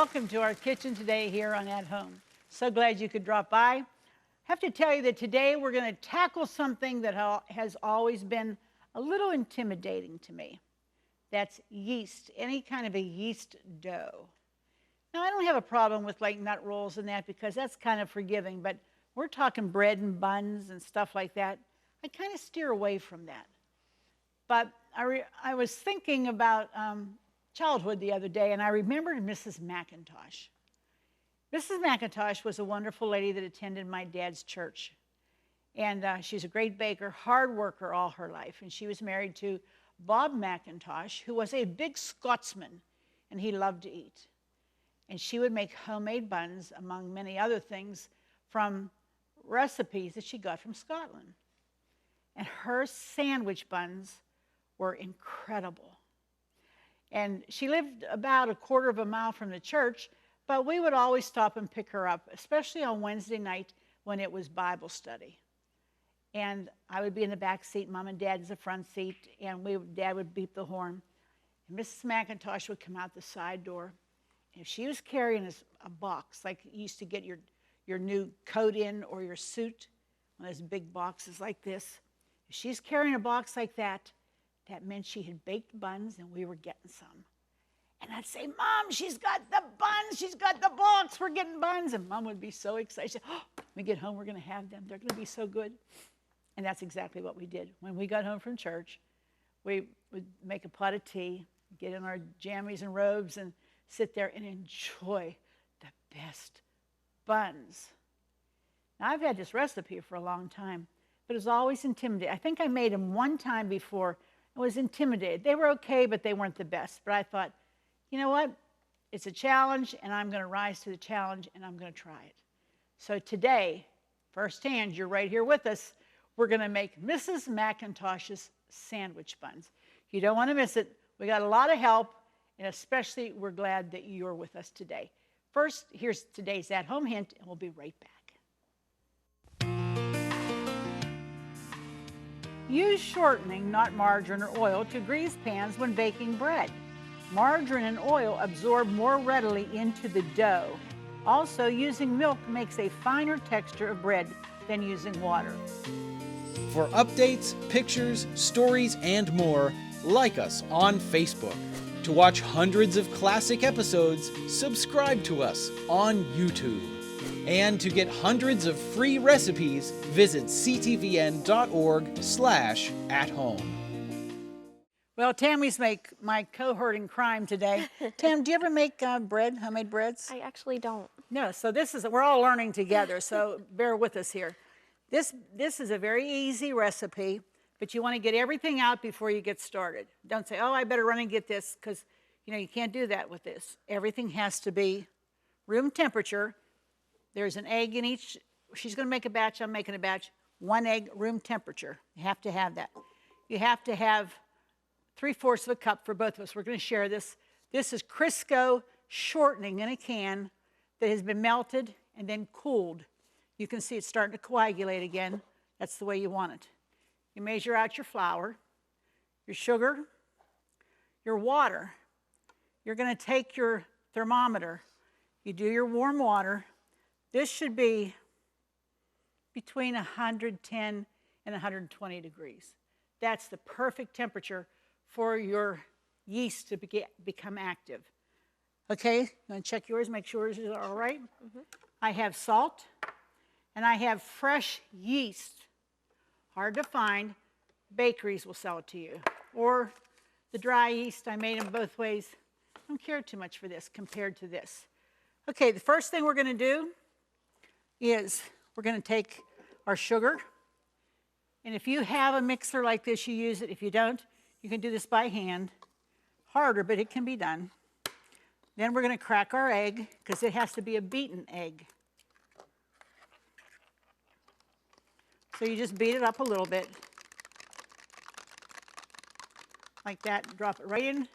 welcome to our kitchen today here on At Home. So glad you could drop by. I have to tell you that today we're going to tackle something that has always been a little intimidating to me. That's yeast, any kind of a yeast dough. Now, I don't have a problem with like nut rolls and that because that's kind of forgiving, but we're talking bread and buns and stuff like that. I kind of steer away from that. But I was thinking about childhood the other day, and I remembered Mrs. Macintosh. Mrs. Macintosh was a wonderful lady that attended my dad's church. And she's a great baker, hard worker all her life. And she was married to Bob Macintosh, who was a big Scotsman, and he loved to eat. And she would make homemade buns, among many other things, from recipes that she got from Scotland. And her sandwich buns were incredible. And she lived about a quarter of a mile from the church, but we would always stop and pick her up, especially on Wednesday night when it was Bible study. And I would be in the back seat, Mom and Dad in the front seat, and Dad would beep the horn. And Mrs. Macintosh would come out the side door. And if she was carrying a box, like you used to get your new coat in or your suit, one of those big boxes like this, if she's carrying a box like that, that meant she had baked buns and we were getting some. And I'd say, Mom, she's got the buns, she's got the box, we're getting buns. And Mom would be so excited. Oh, when we get home, we're going to have them. They're going to be so good. And that's exactly what we did. When we got home from church, we would make a pot of tea, get in our jammies and robes, and sit there and enjoy the best buns. Now, I've had this recipe for a long time, but it was always intimidating. I think I made them one time before. I was intimidated. They were okay, but they weren't the best. But I thought, you know what? It's a challenge, and I'm going to rise to the challenge, and I'm going to try it. So today, firsthand, you're right here with us, we're going to make Mrs. Macintosh's sandwich buns. You don't want to miss it. We got a lot of help, and especially we're glad that you're with us today. First, here's today's at-home hint, and we'll be right back. Use shortening, not margarine or oil, to grease pans when baking bread. Margarine and oil absorb more readily into the dough. Also, using milk makes a finer texture of bread than using water. For updates, pictures, stories, and more, like us on Facebook. To watch hundreds of classic episodes, subscribe to us on YouTube. And to get hundreds of free recipes, visit ctvn.org/athome. Well, Tammy's my cohort in crime today. Tam, do you ever make bread, homemade breads? I actually don't. No, so we're all learning together, so bear with us here. This is a very easy recipe, but you want to get everything out before you get started. Don't say, oh, I better run and get this, because you can't do that with this. Everything has to be room temperature. There's an egg in each. She's going to make a batch. I'm making a batch. 1 egg, room temperature. You have to have that. You have to have 3/4 of a cup for both of us. We're going to share this. This is Crisco shortening in a can that has been melted and then cooled. You can see it's starting to coagulate again. That's the way you want it. You measure out your flour, your sugar, your water. You're going to take your thermometer. You do your warm water. This should be between 110 and 120 degrees. That's the perfect temperature for your yeast to become active. Okay, you want to check yours, make sure yours is all right? Mm-hmm. I have salt, and I have fresh yeast. Hard to find. Bakeries will sell it to you. Or the dry yeast, I made them both ways. I don't care too much for this compared to this. Okay, the first thing we're going to do is we're going to take our sugar. And if you have a mixer like this, you use it. If you don't, you can do this by hand. Harder, but it can be done. Then we're going to crack our egg, because it has to be a beaten egg. So you just beat it up a little bit. Like that. Drop it right in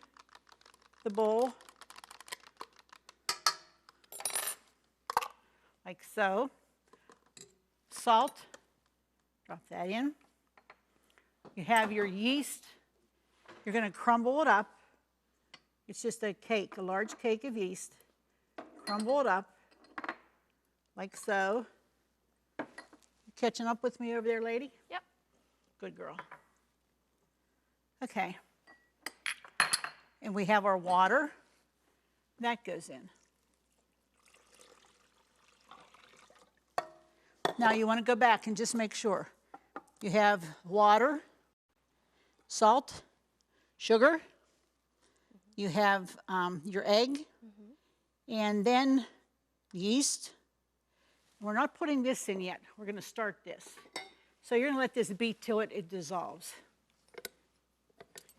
the bowl. Like so. Salt. Drop that in. You have your yeast. You're going to crumble it up. It's just a cake, a large cake of yeast. crumble it up like so. You catching up with me over there, lady? Yep. Good girl. Okay. And we have our water. That goes in. Now you want to go back and just make sure. You have water, salt, sugar. You have your egg. And then yeast. We're not putting this in yet. We're going to start this. So you're going to let this beat till it dissolves.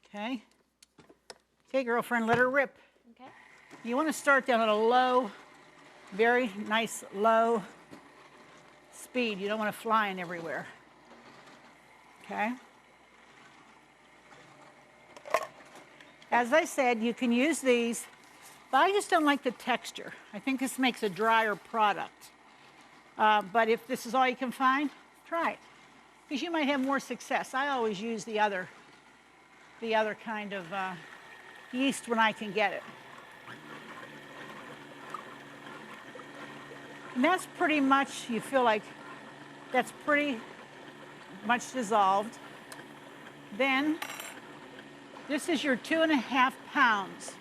Okay? Okay, girlfriend, let her rip. Okay. You want to start down at a low, very nice low speed. You don't want to flying everywhere. Okay? As I said, you can use these, but I just don't like the texture. I think this makes a drier product. But if this is all you can find, try it. Because you might have more success. I always use the other kind of yeast when I can get it. And that's pretty much, you feel like that's pretty much dissolved. Then, this is your 2.5 pounds,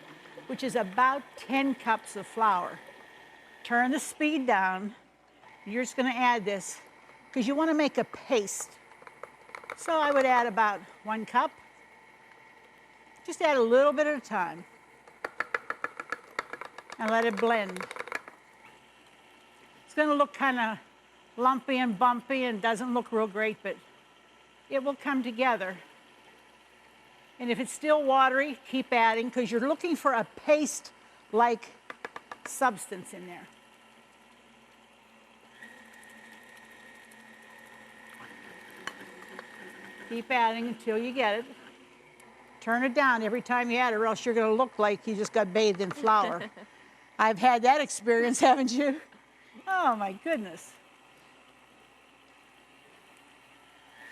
which is about 10 cups of flour. Turn the speed down. You're just going to add this because you want to make a paste. So I would add about 1 cup. Just add a little bit at a time and let it blend. It's going to look kind of lumpy and bumpy and doesn't look real great, but it will come together. And if it's still watery, keep adding because you're looking for a paste-like substance in there. Keep adding until you get it. Turn it down every time you add it, or else you're going to look like you just got bathed in flour. I've had that experience, haven't you? Oh, my goodness.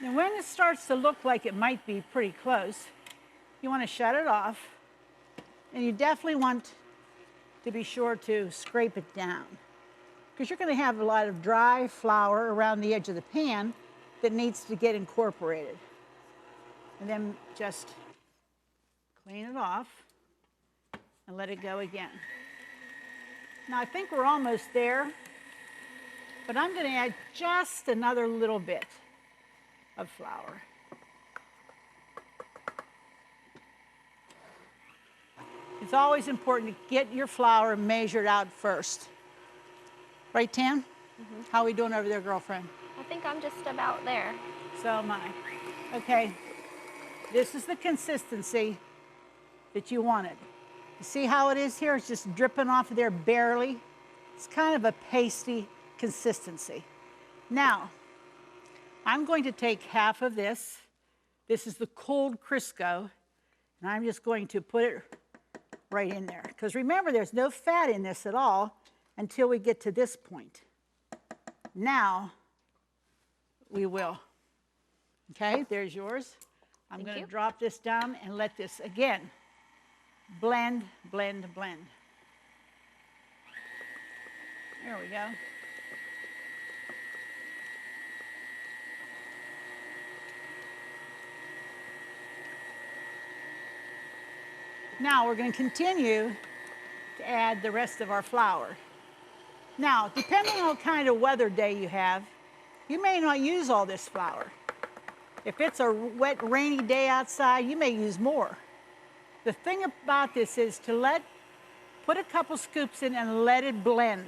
And when it starts to look like it might be pretty close, you want to shut it off. And you definitely want to be sure to scrape it down, because you're going to have a lot of dry flour around the edge of the pan that needs to get incorporated. And then just clean it off and let it go again. Now I think we're almost there, but I'm going to add just another little bit of flour. It's always important to get your flour measured out first. Right, Tam? Mm-hmm. How are we doing over there, girlfriend? I think I'm just about there. So am I. Okay, this is the consistency that you wanted. You see how it is here? It's just dripping off of there barely. It's kind of a pasty consistency. Now, I'm going to take half of this. This is the cold Crisco, and I'm just going to put it right in there. Because remember, there's no fat in this at all until we get to this point. Now, we will. Okay, there's yours. I'm going to drop this down and let this, again, blend, blend, blend. There we go. Now we're going to continue to add the rest of our flour. Now, depending on what kind of weather day you have, you may not use all this flour. If it's a wet, rainy day outside, you may use more. The thing about this is to put a couple scoops in and let it blend.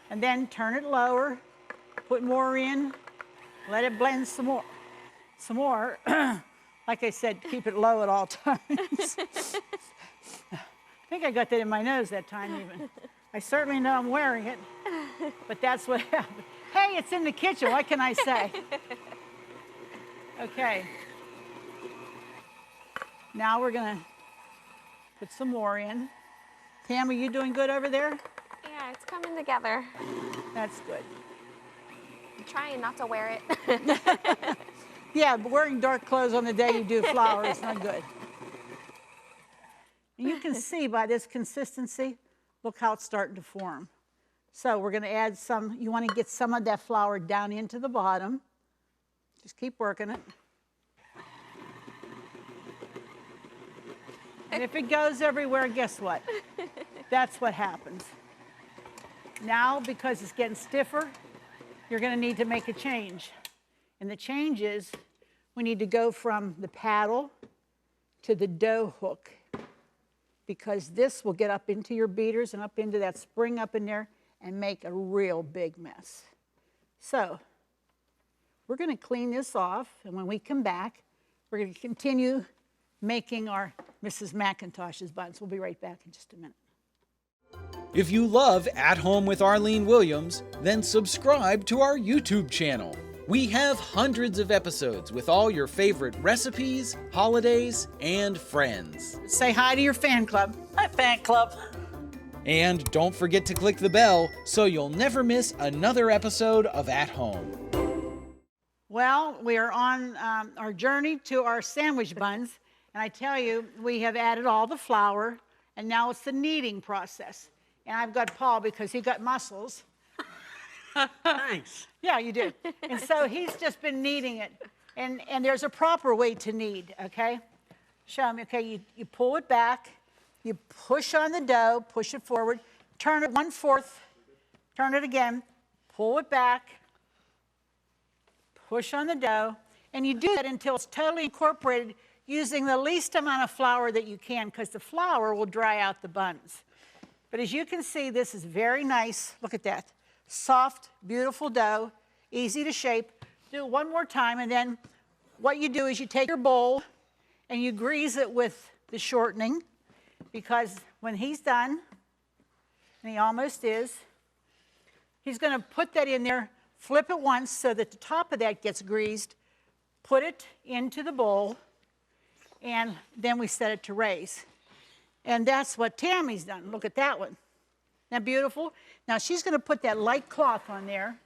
And then turn it lower, put more in, let it blend some more. Some more. Like I said, keep it low at all times. I think I got that in my nose that time even. I certainly know I'm wearing it, but that's what happened. Hey, it's in the kitchen, what can I say? Okay. Now we're gonna put some more in. Tam, are you doing good over there? Yeah, it's coming together. That's good. I'm trying not to wear it. Yeah, but wearing dark clothes on the day you do flour is not good. And you can see by this consistency, Look how it's starting to form. So we're going to add some, you want to get some of that flour down into the bottom. Just keep working it. And if it goes everywhere, guess what? That's what happens. Now, because it's getting stiffer, you're going to need to make a change. And the change is we need to go from the paddle to the dough hook, because this will get up into your beaters and up into that spring up in there and make a real big mess. So we're going to clean this off, and when we come back, we're going to continue making our Mrs. Macintosh's buns. We'll be right back in just a minute. If you love At Home with Arlene Williams, then subscribe to our YouTube channel. We have hundreds of episodes with all your favorite recipes, holidays, and friends. Say hi to your fan club. Hi, fan club. And don't forget to click the bell so you'll never miss another episode of At Home. Well, we are on our journey to our sandwich buns. And I tell you, we have added all the flour, and now it's the kneading process. And I've got Paul because he got muscles. Thanks. Yeah, you do. And so he's just been kneading it. And there's a proper way to knead, okay? Show me, okay, you pull it back, you push on the dough, push it forward, turn it 1/4, turn it again, pull it back, push on the dough, and you do that until it's totally incorporated using the least amount of flour that you can, because the flour will dry out the buns. But as you can see, this is very nice. Look at that. Soft, beautiful dough, easy to shape. Do it one more time, and then what you do is you take your bowl and you grease it with the shortening, because when he's done, and he almost is, he's going to put that in there, flip it once so that the top of that gets greased, put it into the bowl, and then we set it to raise. And that's what Tammy's done. Look at that one. Isn't that beautiful? Now she's going to put that light cloth on there,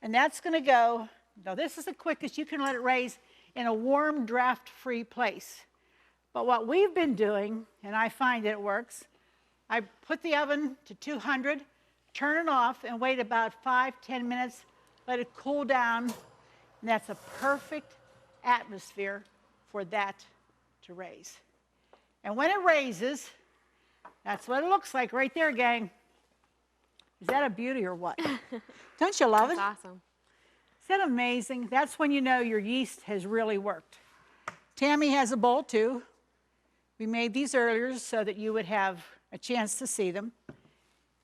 and that's going to go, now this is the quickest. You can let it raise in a warm, draft-free place. But what we've been doing, and I find it works, I put the oven to 200, turn it off, and wait about 5-10 minutes, let it cool down, and that's a perfect atmosphere for that to raise. And when it raises, that's what it looks like right there, gang. Is that a beauty or what? Don't you love it? That's awesome. Is that amazing? That's when you know your yeast has really worked. Tammy has a bowl too. We made these earlier so that you would have a chance to see them.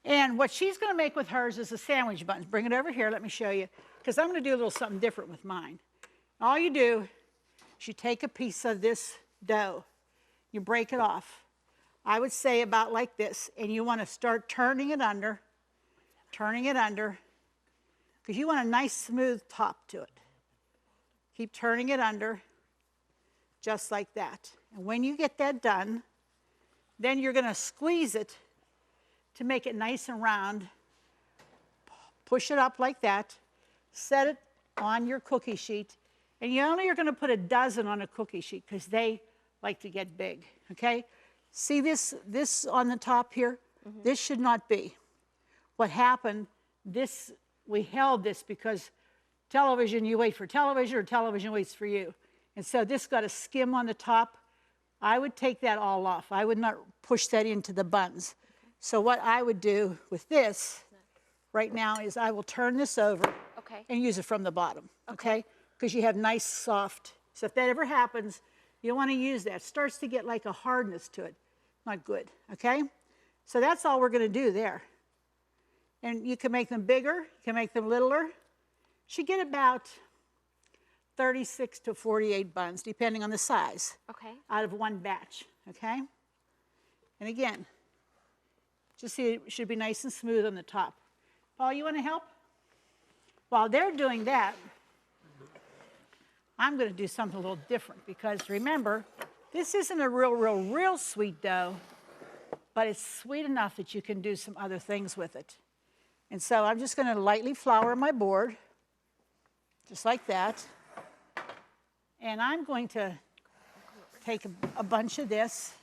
And what she's going to make with hers is a sandwich buns. Bring it over here, let me show you, because I'm going to do a little something different with mine. All you do is you take a piece of this dough, you break it off. I would say about like this, and you want to start turning it under, because you want a nice smooth top to it. Keep turning it under, just like that. And when you get that done, then you're going to squeeze it to make it nice and round. Push it up like that, set it on your cookie sheet, and you only are going to put a dozen on a cookie sheet because they like to get big, okay? See this on the top here? Mm-hmm. This should not be. What happened, we held this because television, you wait for television, or television waits for you. And so this got a skim on the top. I would take that all off. I would not push that into the buns. Okay. So what I would do with this right now is I will turn this over and use it from the bottom, okay? Because you have nice, soft. So if that ever happens, you want to use that. It starts to get like a hardness to it. Not good, okay? So that's all we're going to do there. And you can make them bigger, you can make them littler. Should get about 36 to 48 buns, depending on the size, out of one batch, okay? And again, just see it should be nice and smooth on the top. Paul, you want to help? While they're doing that, I'm going to do something a little different, because remember, this isn't a real sweet dough, but it's sweet enough that you can do some other things with it. And so I'm just going to lightly flour my board, just like that. And I'm going to take a bunch of this,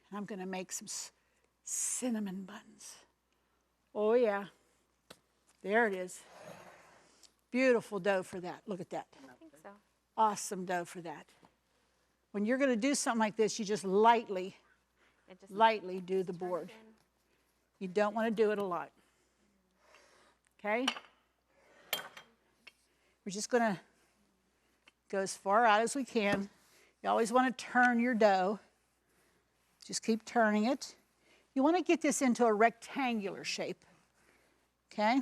and I'm going to make some cinnamon buns. Oh yeah, there it is. Beautiful dough for that. Look at that. I think so. Awesome dough for that. When you're going to do something like this, you just lightly do the board. You don't want to do it a lot. Okay? We're just going to go as far out as we can. You always want to turn your dough. Just keep turning it. You want to get this into a rectangular shape. Okay?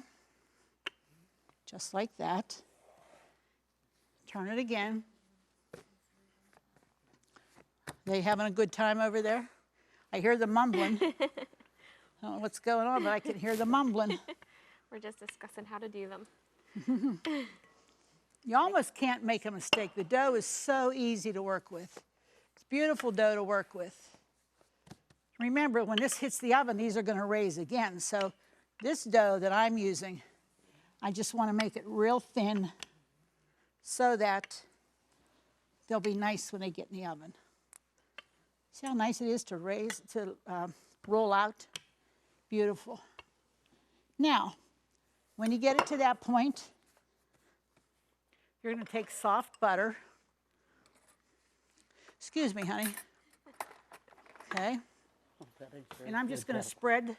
Just like that. Turn it again. They having a good time over there? I hear the mumbling. I don't know what's going on, but I can hear the mumbling. We're just discussing how to do them. You almost can't make a mistake. The dough is so easy to work with. It's beautiful dough to work with. Remember, when this hits the oven, these are going to raise again. So this dough that I'm using, I just want to make it real thin so that they'll be nice when they get in the oven. See how nice it is to roll out? Beautiful. Now, when you get it to that point, you're going to take soft butter. Excuse me, honey. Okay. And I'm just going to spread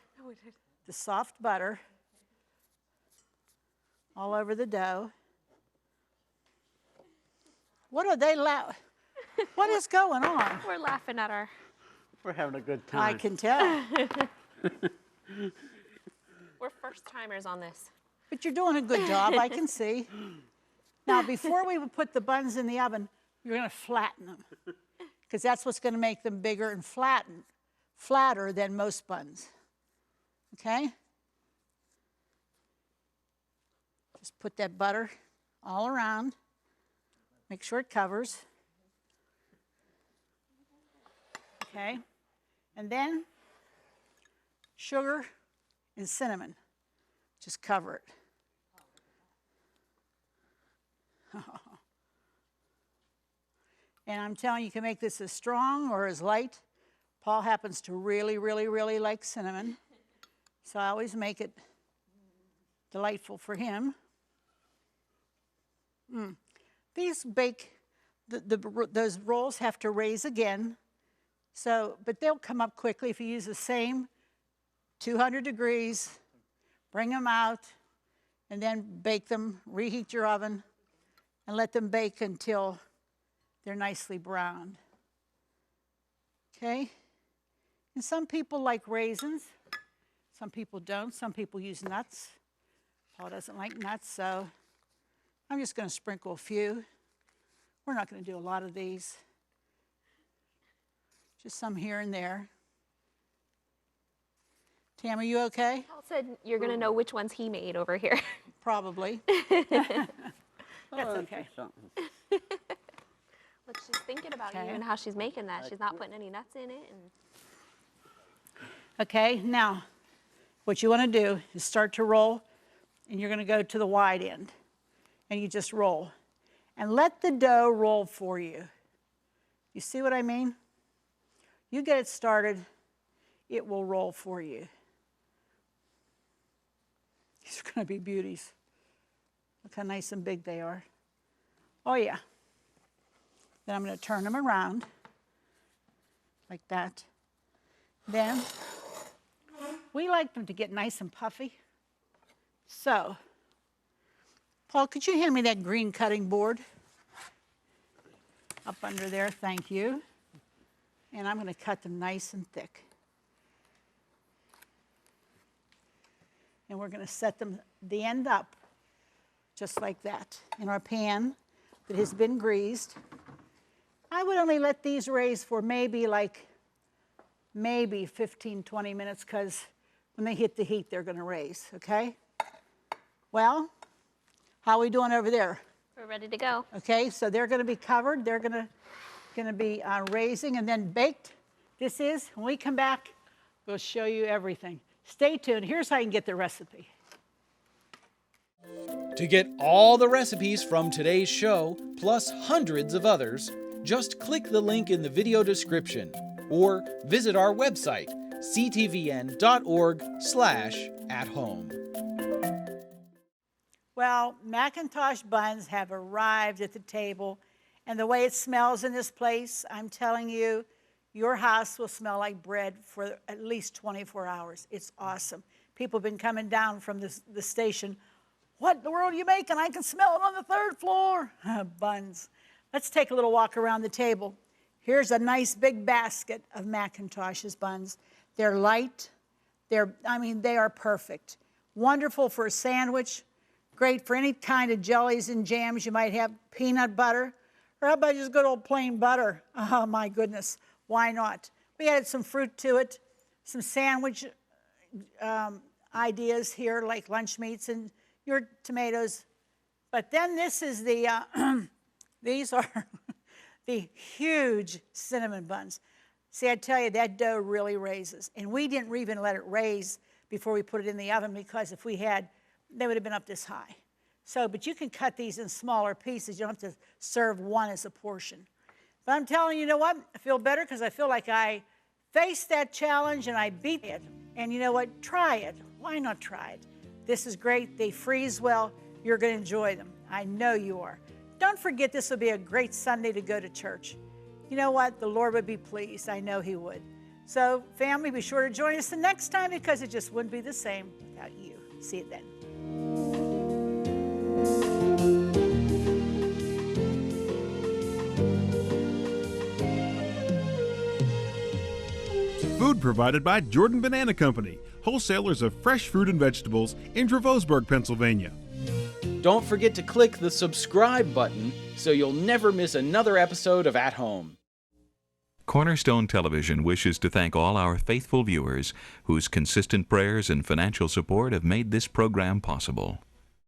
the soft butter all over the dough. What are they What is going on? We're laughing at our... We're having a good time. I can tell. We're first timers on this. But you're doing a good job, I can see. Now, before we would put the buns in the oven, you're going to flatten them, because that's what's going to make them bigger and flatter than most buns. Okay? Just put that butter all around. Make sure it covers. Okay? And then sugar and cinnamon. Just cover it. And I'm telling you, you can make this as strong or as light. Paul happens to really, really, really like cinnamon, so I always make it delightful for him. These those rolls have to raise again, but they'll come up quickly if you use the same 200 degrees. Bring them out, and then bake them. Reheat your oven, and let them bake until they're nicely browned. Okay? And some people like raisins. Some people don't. Some people use nuts. Paul doesn't like nuts, so I'm just going to sprinkle a few. We're not going to do a lot of these. Just some here and there. Tam, are you okay? Paul said you're going to know which ones he made over here. Probably. That's okay. Look, she's thinking about you and how she's making that. She's not putting any nuts in it. Okay, now, what you want to do is start to roll, and you're going to go to the wide end, and you just roll. And let the dough roll for you. You see what I mean? You get it started, it will roll for you. These are going to be beauties. Look how nice and big they are. Oh, yeah. Then I'm going to turn them around like that. Then we like them to get nice and puffy. So, Paul, could you hand me that green cutting board? Up under there, thank you. And I'm going to cut them nice and thick. And we're going to set them the end up just like that in our pan that has been greased. I would only let these raise for maybe 15, 20 minutes, because when they hit the heat, they're going to raise, okay? Well, how are we doing over there? We're ready to go. Okay, so they're going to be covered. They're going to be raising and then baked. When we come back, we'll show you everything. Stay tuned. Here's how you can get the recipe. To get all the recipes from today's show, plus hundreds of others, just click the link in the video description or visit our website, ctvn.org/at-home. Well, Macintosh buns have arrived at the table, and the way it smells in this place, I'm telling you, your house will smell like bread for at least 24 hours. It's awesome. People have been coming down from the station. What in the world are you making? I can smell it on the 3rd floor. Buns. Let's take a little walk around the table. Here's a nice big basket of Macintosh's buns. They're light. They are perfect. Wonderful for a sandwich. Great for any kind of jellies and jams you might have. Peanut butter. Or how about just good old plain butter? Oh, my goodness. Why not? We added some fruit to it. Some sandwich ideas here, like lunch meats and your tomatoes. But then this is the, these are the huge cinnamon buns. See, I tell you, that dough really raises. And we didn't even let it raise before we put it in the oven, because if we had, they would have been up this high. So, but you can cut these in smaller pieces. You don't have to serve one as a portion. But I'm telling you, you know what? I feel better because I feel like I faced that challenge and I beat it. And you know what? Try it. Why not try it? This is great. They freeze well. You're going to enjoy them. I know you are. Don't forget, this will be a great Sunday to go to church. You know what? The Lord would be pleased. I know He would. So, family, be sure to join us the next time, because it just wouldn't be the same without you. See you then. Food provided by Jordan Banana Company, wholesalers of fresh fruit and vegetables in Dravosburg, Pennsylvania. Don't forget to click the subscribe button so you'll never miss another episode of At Home. Cornerstone Television wishes to thank all our faithful viewers whose consistent prayers and financial support have made this program possible.